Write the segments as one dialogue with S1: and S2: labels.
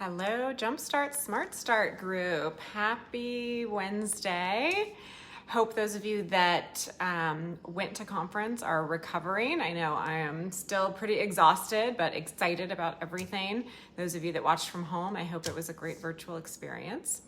S1: Hello, Jumpstart Smart Start group. Happy Wednesday. Hope those of you that went to conference are recovering. I know I am still pretty exhausted, but excited about everything. Those of you that watched from home, I hope it was a great virtual experience.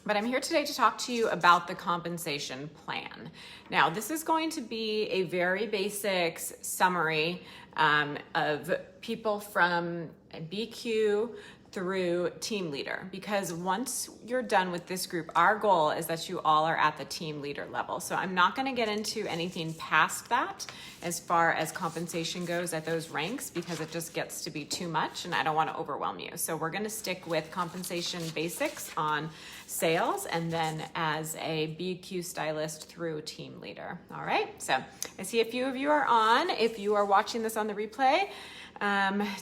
S1: But I'm here today to talk to you about the compensation plan. Now, this is going to be a very basic summary of people from BQ through team leader, because once you're done with this group, our goal is that you all are at the team leader level. So I'm not going to get into anything past that as far as compensation goes at those ranks, because it just gets to be too much and I don't want to overwhelm you. So we're going to stick with compensation basics on sales and then as a BQ stylist through team leader. All right, so I see a few of you are on. If you are watching this on the replay,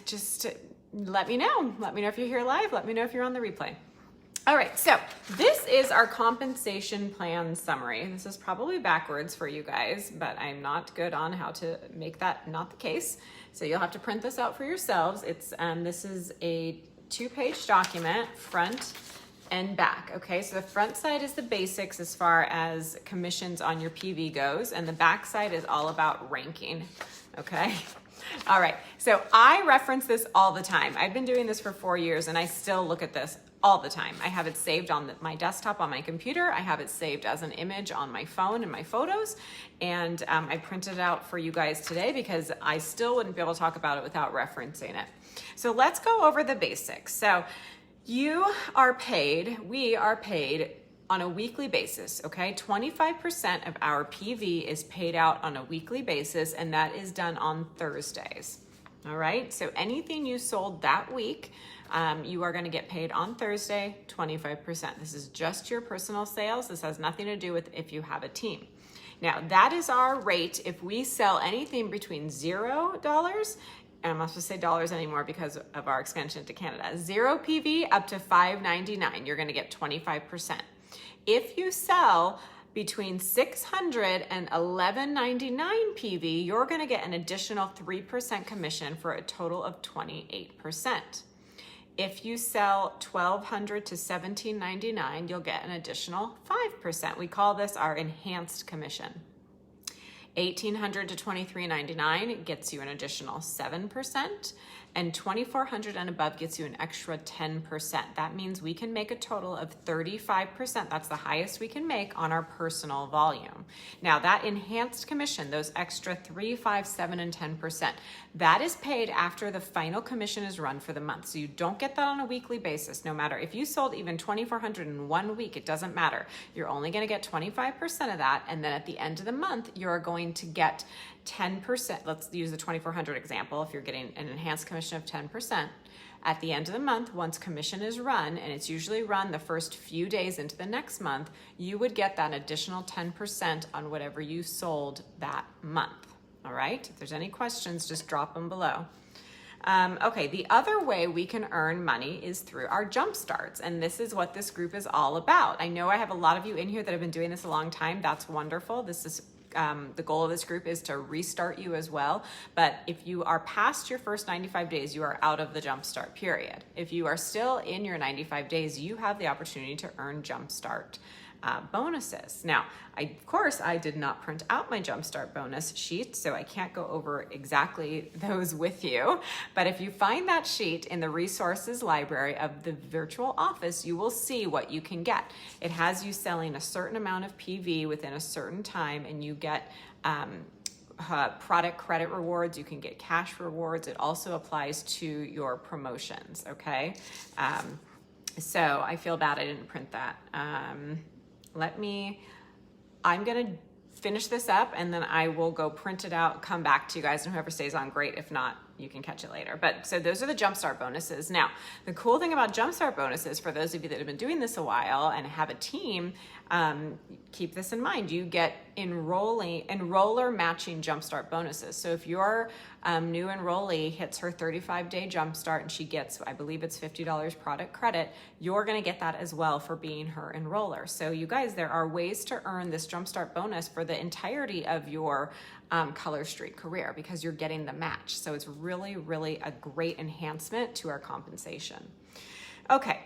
S1: just let me know. Let me know if you're here live. Let me know if you're on the replay. All right, so this is our compensation plan summary. This is probably backwards for you guys, but I'm not good on how to make that not the case. So you'll have to print this out for yourselves. This is a 2-page document, front and back. Okay, so the front side is the basics as far as commissions on your PV goes, and the back side is all about ranking. Okay. All right, so I reference this all the time. I've been doing this for 4 years and I still look at this all the time. I have it saved on my desktop on my computer. I have it saved as an image on my phone and my photos. And I printed it out for you guys today because I still wouldn't be able to talk about it without referencing it. So let's go over the basics. So we are paid on a weekly basis, okay? 25% of our PV is paid out on a weekly basis, and that is done on Thursdays, all right? So anything you sold that week, you are gonna get paid on Thursday, 25%. This is just your personal sales. This has nothing to do with if you have a team. Now, that is our rate if we sell anything between $0, and I'm not supposed to say dollars anymore because of our expansion to Canada, 0 PV up to $5.99, you're gonna get 25%. If you sell between $600 and $11.99 PV, you're gonna get an additional 3% commission for a total of 28%. If you sell $1,200 to $17.99, you'll get an additional 5%. We call this our enhanced commission. $1,800 to $23.99 gets you an additional 7%, and $2,400 and above gets you an extra 10%. That means we can make a total of 35%. That's the highest we can make on our personal volume. Now that enhanced commission, those extra 3, 5, 7, and 10%, that is paid after the final commission is run for the month. So you don't get that on a weekly basis. No matter if you sold even $2,400 in 1 week, it doesn't matter. You're only gonna get 25% of that, and then at the end of the month, you're going to get 10%. Let's use the $2,400 example. If you're getting an enhanced commission of 10%, at the end of the month, once commission is run, and it's usually run the first few days into the next month, you would get that additional 10% on whatever you sold that month. All right? If there's any questions, just drop them below. Okay, the other way we can earn money is through our jump starts, and this is what this group is all about. I know I have a lot of you in here that have been doing this a long time. That's wonderful. This is the goal of this group is to restart you as well. But if you are past your first 95 days, you are out of the Jumpstart period. If you are still in your 95 days, you have the opportunity to earn Jumpstart bonuses. Now, of course, I did not print out my Jumpstart bonus sheet, so I can't go over exactly those with you. But if you find that sheet in the resources library of the virtual office, you will see what you can get. It has you selling a certain amount of PV within a certain time, and you get product credit rewards. You can get cash rewards. It also applies to your promotions, okay? So I feel bad I didn't print that. I'm gonna finish this up and then I will go print it out, come back to you guys, and whoever stays on, great. If not, you can catch it later. But so those are the Jumpstart bonuses. Now, the cool thing about Jumpstart bonuses, for those of you that have been doing this a while and have a team, keep this in mind. You get enroller matching Jumpstart bonuses. So if your new enrollee hits her 35-day Jumpstart and she gets, I believe it's $50 product credit, you're gonna get that as well for being her enroller. So you guys, there are ways to earn this Jumpstart bonus for the entirety of your Color Street career because you're getting the match. So it's really, really a great enhancement to our compensation. Okay,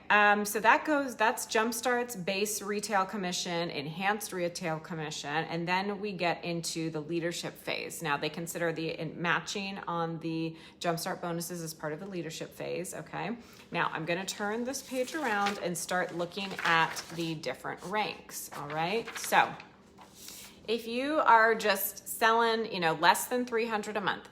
S1: so that's Jumpstart's base retail commission, enhanced retail commission, and then we get into the leadership phase. Now they consider the matching on the Jumpstart bonuses as part of the leadership phase, okay? Now I'm gonna turn this page around and start looking at the different ranks, all right? So if you are just selling, less than 300 a month,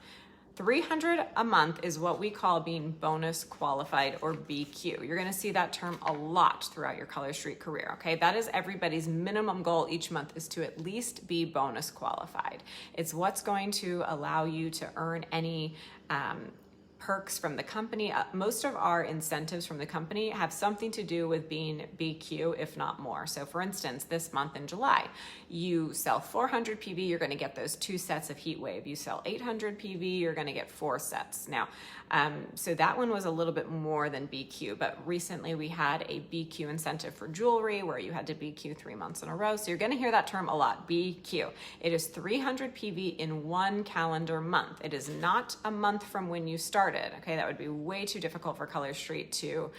S1: 300 a month is what we call being bonus qualified, or BQ. You're gonna see that term a lot throughout your Color Street career, okay? That is everybody's minimum goal each month, is to at least be bonus qualified. It's what's going to allow you to earn any perks from the company. Most of our incentives from the company have something to do with being BQ, if not more. So for instance, this month in July, you sell 400 PV, you're gonna get those 2 sets of heat wave. You sell 800 PV, you're gonna get 4 sets. Now, so that one was a little bit more than BQ, but recently we had a BQ incentive for jewelry where you had to BQ 3 months in a row. So you're gonna hear that term a lot, BQ. It is 300 PV in 1 calendar month. It is not a month from when you started, okay? That would be way too difficult for Color Street to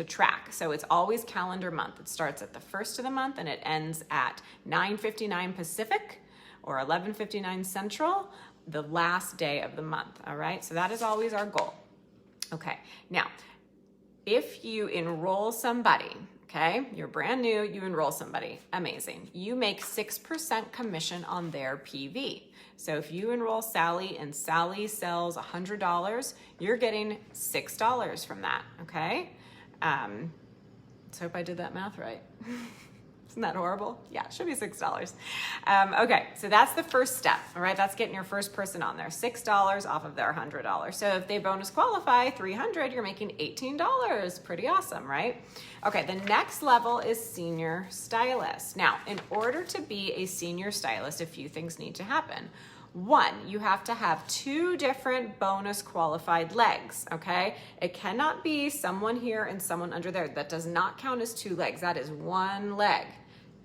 S1: track. So it's always calendar month. It starts at the first of the month and it ends at 9:59 Pacific or 11:59 Central, the last day of the month, all right? So that is always our goal. Okay, now, if you enroll somebody, okay, you're brand new, you enroll somebody, amazing. You make 6% commission on their PV. So if you enroll Sally and Sally sells $100, you're getting $6 from that, okay? Let's hope I did that math right. Isn't that horrible? Yeah, it should be $6. Okay, so that's the first step, all right? That's getting your first person on there. $6 off of their $100. So if they bonus qualify 300, you're making $18. Pretty awesome, right? Okay, the next level is senior stylist. Now, in order to be a senior stylist, a few things need to happen. 1, you have to have 2 different bonus qualified legs, okay? It cannot be someone here and someone under there. That does not count as 2 legs. That is 1 leg.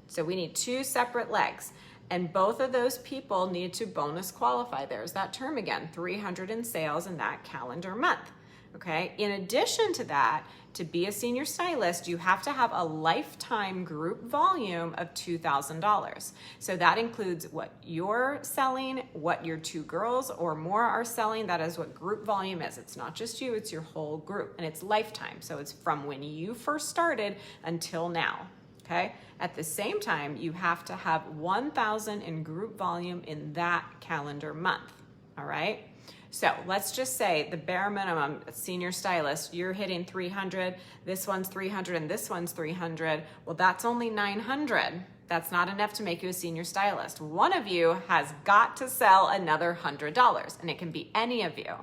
S1: So we need 2 separate legs. And both of those people need to bonus qualify. There's that term again, 300 in sales in that calendar month, okay? In addition to that, to be a senior stylist, you have to have a lifetime group volume of $2,000. So that includes what you're selling, what your 2 girls or more are selling. That is what group volume is. It's not just you, it's your whole group, and it's lifetime. So it's from when you first started until now, okay? At the same time, you have to have 1,000 in group volume in that calendar month, all right? So let's just say the bare minimum senior stylist, you're hitting 300, this one's 300, and this one's 300. Well, that's only 900. That's not enough to make you a senior stylist. One of you has got to sell another $100, and it can be any of you,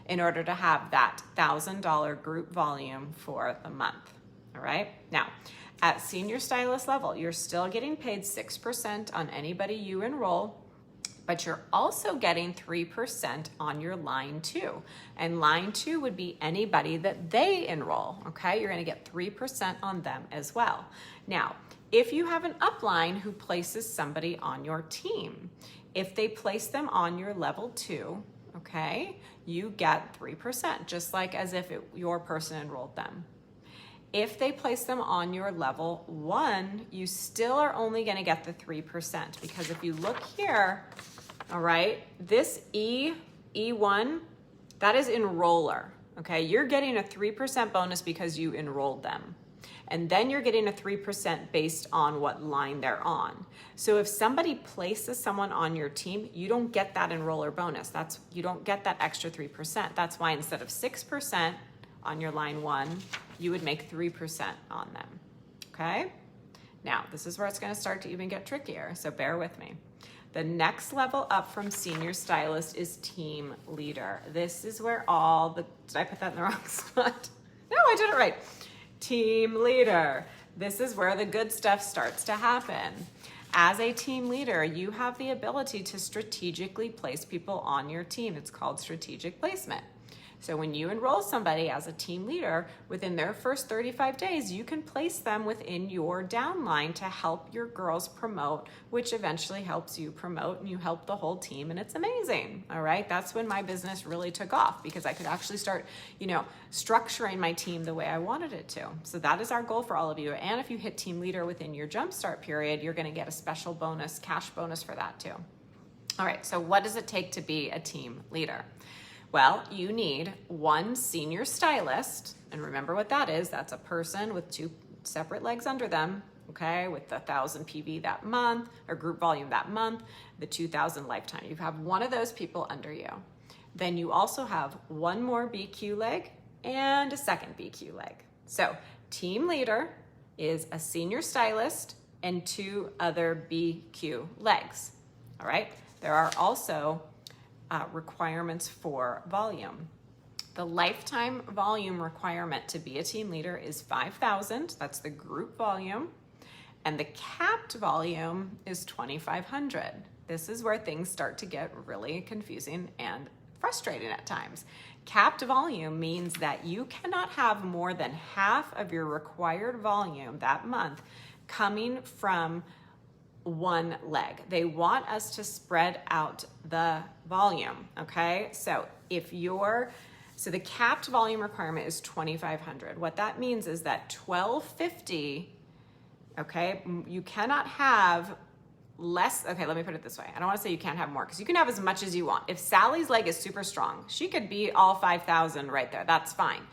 S1: in order to have that $1,000 group volume for the month, all right? Now, at senior stylist level, you're still getting paid 6% on anybody you enroll, but you're also getting 3% on your line 2. And line 2 would be anybody that they enroll, okay? You're gonna get 3% on them as well. Now, if you have an upline who places somebody on your team, if they place them on your level 2, okay, you get 3%, just like as if your person enrolled them. If they place them on your level 1, you still are only gonna get the 3%, because if you look here, all right, this E1, that is enroller, okay? You're getting a 3% bonus because you enrolled them. And then you're getting a 3% based on what line they're on. So if somebody places someone on your team, you don't get that enroller bonus. You don't get that extra 3%. That's why instead of 6% on your line 1, you would make 3% on them, okay? Now, this is where it's gonna start to even get trickier, so bear with me. The next level up from senior stylist is team leader. This is where did I put that in the wrong spot? No, I did it right. Team leader. This is where the good stuff starts to happen. As a team leader, you have the ability to strategically place people on your team. It's called strategic placement. So when you enroll somebody as a team leader, within their first 35 days, you can place them within your downline to help your girls promote, which eventually helps you promote and you help the whole team, and it's amazing. All right, that's when my business really took off, because I could actually start, structuring my team the way I wanted it to. So that is our goal for all of you. And if you hit team leader within your Jumpstart period, you're going to get a special bonus, cash bonus for that too. All right, so what does it take to be a team leader? Well, you need one senior stylist, and remember what that is. That's a person with 2 separate legs under them, okay, with the 1,000 PV that month, or group volume that month, the 2,000 lifetime. You have one of those people under you. Then you also have one more BQ leg and a second BQ leg. So team leader is a senior stylist and 2 other BQ legs, all right? There are also requirements for volume. The lifetime volume requirement to be a team leader is 5,000. That's the group volume. And the capped volume is 2,500. This is where things start to get really confusing and frustrating at times. Capped volume means that you cannot have more than half of your required volume that month coming from one leg. They want us to spread out the volume, okay? So the capped volume requirement is 2,500. What that means is that 1,250, okay, you cannot have less, okay, let me put it this way. I don't want to say you can't have more, because you can have as much as you want. If Sally's leg is super strong, she could be all 5,000 right there. That's fine.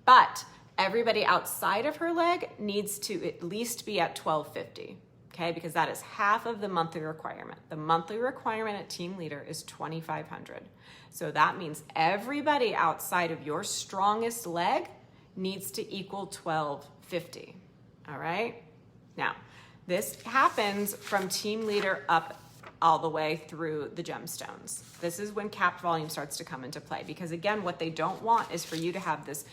S1: But everybody outside of her leg needs to at least be at 1,250. Okay, because that is half of the monthly requirement. The monthly requirement at team leader is 2,500. So that means everybody outside of your strongest leg needs to equal 1,250. All right? Now, this happens from team leader up all the way through the gemstones. This is when capped volume starts to come into play, because again, what they don't want is for you to have this,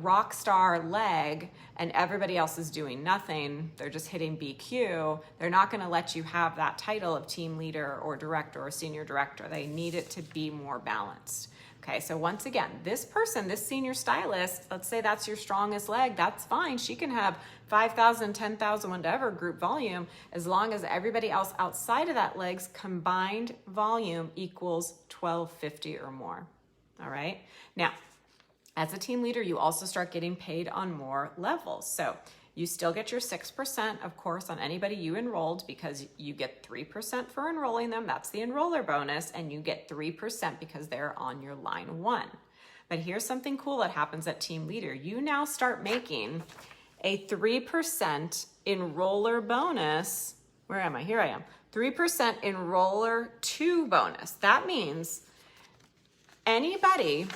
S1: rock star leg and everybody else is doing nothing. They're just hitting BQ. They're not going to let you have that title of team leader or director or senior director. They need it to be more balanced. Okay, so once again, this person, this senior stylist, let's say that's your strongest leg, that's fine. She can have 5,000, 10,000, whatever group volume, as long as everybody else outside of that leg's combined volume equals 1,250 or more. All right, now, as a team leader, you also start getting paid on more levels. So you still get your 6%, of course, on anybody you enrolled, because you get 3% for enrolling them. That's the enroller bonus. And you get 3% because they're on your line 1. But here's something cool that happens at team leader. You now start making a 3% enroller bonus. Where am I? Here I am. 3% enroller 2 bonus. That means anybody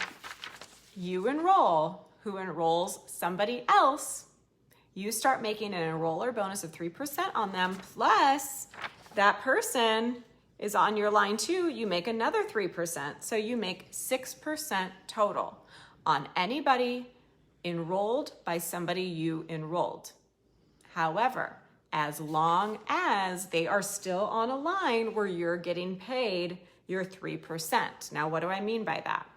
S1: you enroll who enrolls somebody else, you start making an enroller bonus of 3% on them, plus that person is on your line 2, you make another 3%. So you make 6% total on anybody enrolled by somebody you enrolled. However, as long as they are still on a line where you're getting paid your 3%. Now, what do I mean by that?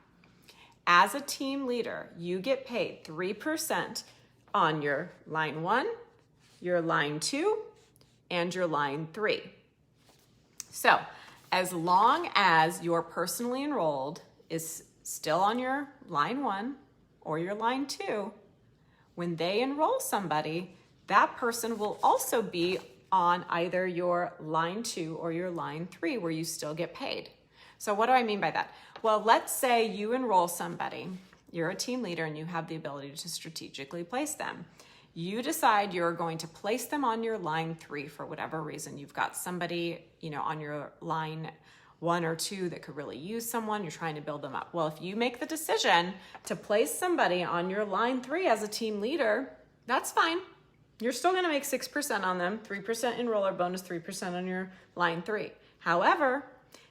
S1: As a team leader, you get paid 3% on your line 1, your line 2, and your line 3. So as long as your personally enrolled is still on your line 1 or your line 2, when they enroll somebody, that person will also be on either your line 2 or your line 3, where you still get paid. So what do I mean by that? Well, let's say you enroll somebody. You're a team leader and you have the ability to strategically place them. You decide you're going to place them on your line 3 for whatever reason. You've got somebody, on your line 1 or 2 that could really use someone. You're trying to build them up. Well, if you make the decision to place somebody on your line 3 as a team leader, that's fine. You're still going to make 6% on them, 3% enroller bonus, 3% on your line 3. However,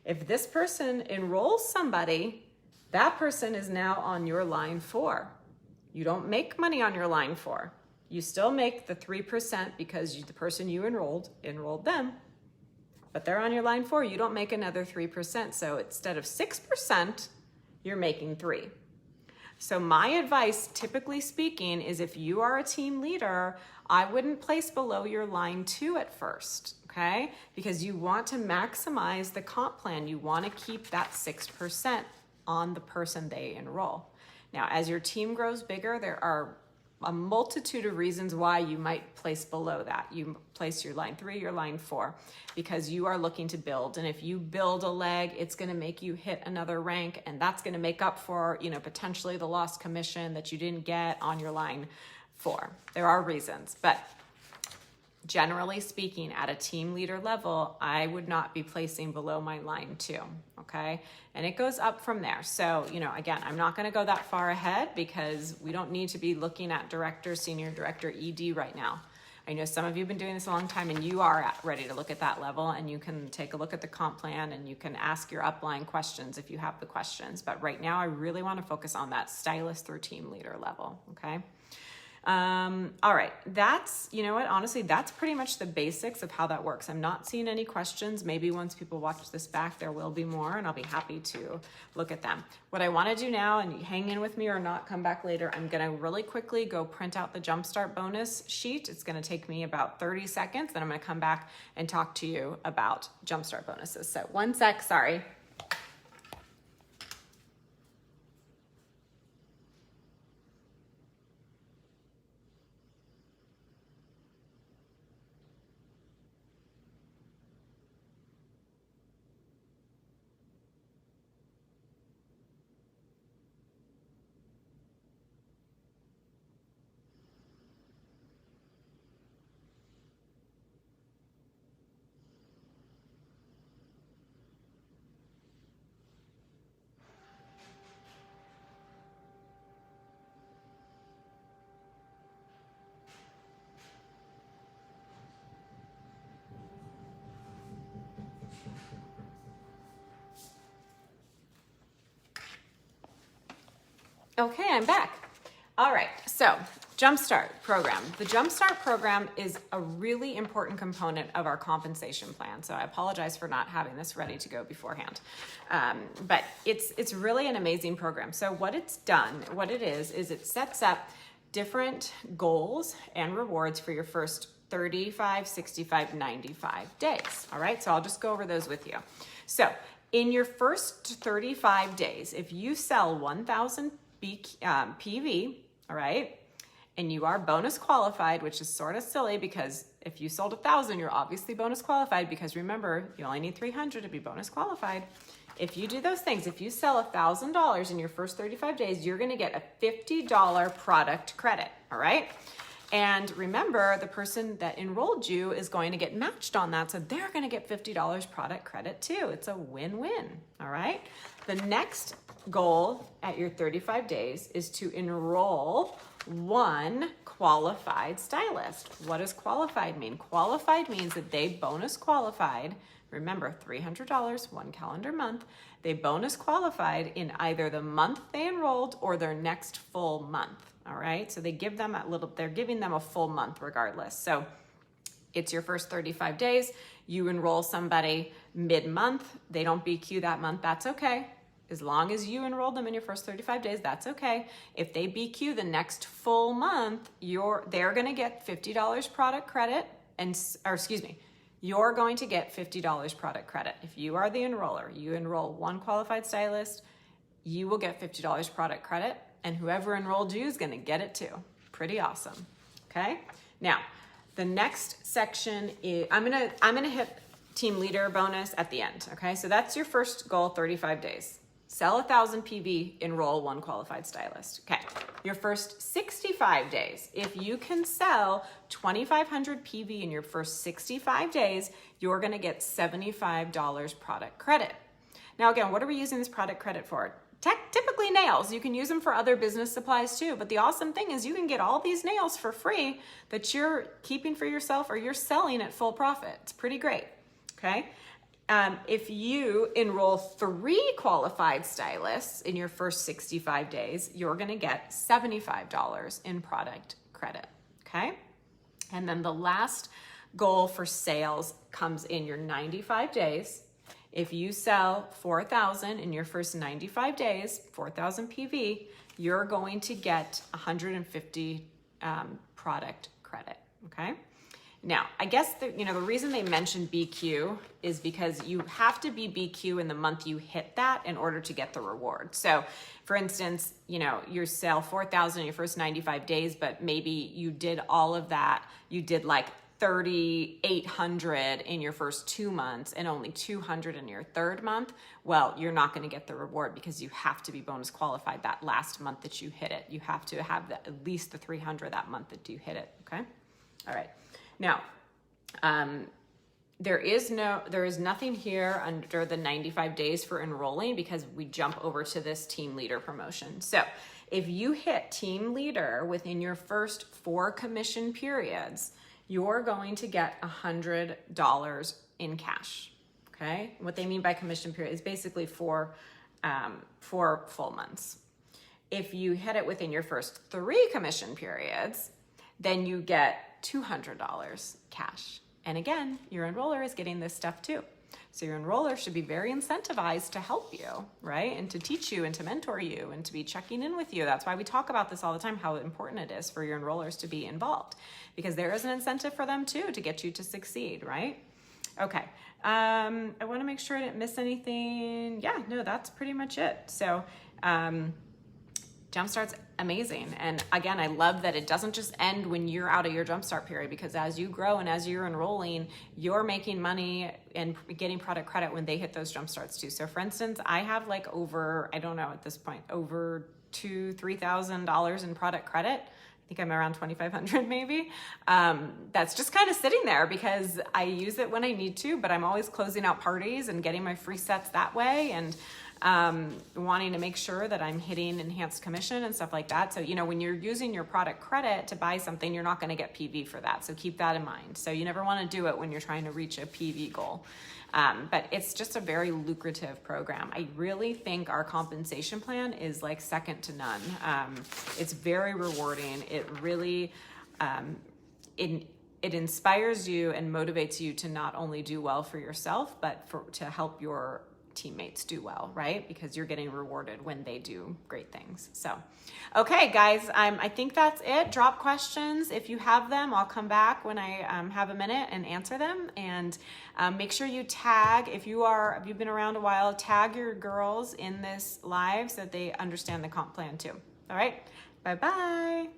S1: if this person enrolls somebody, that person is now on your line 4. You don't make money on your line 4. You still make the 3% because the person you enrolled them, but they're on your line 4. You don't make another 3%. So instead of 6%, you're making 3. So my advice, typically speaking, is if you are a team leader, I wouldn't place below your line 2 at first, okay? Because you want to maximize the comp plan. You want to keep that 6% on the person they enroll. Now, as your team grows bigger, there are a multitude of reasons why you might place below that. You place your line 3, your line 4, because you are looking to build. And if you build a leg, it's going to make you hit another rank, and that's going to make up for, potentially the lost commission that you didn't get on your line 4. There are reasons, but generally speaking, at a team leader level, I would not be placing below my line 2, okay? And it goes up from there. So, again, I'm not gonna go that far ahead because we don't need to be looking at director, senior director, ED right now. I know some of you have been doing this a long time and you are ready to look at that level, and you can take a look at the comp plan and you can ask your upline questions if you have the questions. But right now, I really wanna focus on that stylist through team leader level, okay? All right, honestly, that's pretty much the basics of how that works. I'm not seeing any questions. Maybe once people watch this back, there will be more, and I'll be happy to look at them. What I want to do now, and you hang in with me or not, come back later, I'm going to really quickly go print out the Jumpstart bonus sheet. It's going to take me about 30 seconds, then I'm going to come back and talk to you about Jumpstart bonuses. So 1 sec, sorry. Okay, I'm back. All right, so Jumpstart Program. The Jumpstart Program is a really important component of our compensation plan. So I apologize for not having this ready to go beforehand. But it's really an amazing program. So what it is it sets up different goals and rewards for your first 35, 65, 95 days. All right, so I'll just go over those with you. So in your first 35 days, if you sell 1,000 PV, all right, and you are bonus qualified, which is sort of silly because if you sold 1,000, you're obviously bonus qualified, because remember, you only need 300 to be bonus qualified. If you do those things, if you sell $1,000 in your first 35 days, you're going to get a $50 product credit, all right? And remember, the person that enrolled you is going to get matched on that, so they're going to get $50 product credit too. It's a win-win, all right? The next goal at your 35 days is to enroll 1 qualified stylist. What does qualified mean? Qualified means that they bonus qualified. Remember, $300, 1 calendar month. They bonus qualified in either the month they enrolled or their next full month. All right, so they're giving them a full month regardless. So it's your first 35 days. You enroll somebody mid-month. They don't BQ that month. That's okay. As long as you enrolled them in your first 35 days, that's okay. If they BQ the next full month, they're going to get $50 product credit, you're going to get $50 product credit. If you are the enroller, you enroll 1 qualified stylist, you will get $50 product credit, and whoever enrolled you is going to get it too. Pretty awesome. Okay. Now, the next section is I'm gonna hit team leader bonus at the end. Okay, so that's your first goal, 35 days. Sell 1,000 PV, enroll 1 qualified stylist. Okay, your first 65 days. If you can sell 2,500 PV in your first 65 days, you're gonna get $75 product credit. Now again, what are we using this product credit for? Typically nails. You can use them for other business supplies too, but the awesome thing is you can get all these nails for free that you're keeping for yourself or you're selling at full profit. It's pretty great, okay? If you enroll 3 qualified stylists in your first 65 days, you're gonna get $75 in product credit, okay? And then the last goal for sales comes in your 95 days. If you sell 4,000 in your first 95 days, 4,000 PV, you're going to get 150 product credit, okay? Now, I guess the reason they mentioned BQ is because you have to be BQ in the month you hit that in order to get the reward. So for instance, you sell 4,000 in your first 95 days, but maybe you did all of that. You did like 3,800 in your first 2 months and only 200 in your third month. Well, you're not going to get the reward because you have to be bonus qualified that last month that you hit it. You have to have at least the 300 that month that you hit it. Okay. All right. Now, there is nothing here under the 95 days for enrolling because we jump over to this team leader promotion. So if you hit team leader within your first 4 commission periods, you're going to get $100 in cash. Okay. What they mean by commission period is basically 4 full months. If you hit it within your first 3 commission periods, then you get $200 cash. And again, your enroller is getting this stuff too. So your enroller should be very incentivized to help you, right? And to teach you and to mentor you and to be checking in with you. That's why we talk about this all the time, how important it is for your enrollers to be involved, because there is an incentive for them too to get you to succeed, right? Okay. I want to make sure I didn't miss anything. Yeah, no, that's pretty much it. So, Jumpstart's amazing. And again, I love that it doesn't just end when you're out of your Jumpstart period, because as you grow and as you're enrolling, you're making money and getting product credit when they hit those Jumpstarts too. So for instance, I have like over, I don't know at this point, over $2,000-$3,000 in product credit. I think I'm around 2,500 maybe. That's just kind of sitting there because I use it when I need to, but I'm always closing out parties and getting my free sets that way, and wanting to make sure that I'm hitting enhanced commission and stuff like that. So, when you're using your product credit to buy something, you're not going to get PV for that. So keep that in mind. So you never want to do it when you're trying to reach a PV goal. But it's just a very lucrative program. I really think our compensation plan is like second to none. It's very rewarding. It really, it inspires you and motivates you to not only do well for yourself, but to help your teammates do well, right? Because you're getting rewarded when they do great things. So, okay, guys, I think that's it. Drop questions. If you have them, I'll come back when I have a minute and answer them. And make sure you tag, if you've been around a while, tag your girls in this live so that they understand the comp plan too. All right, bye-bye.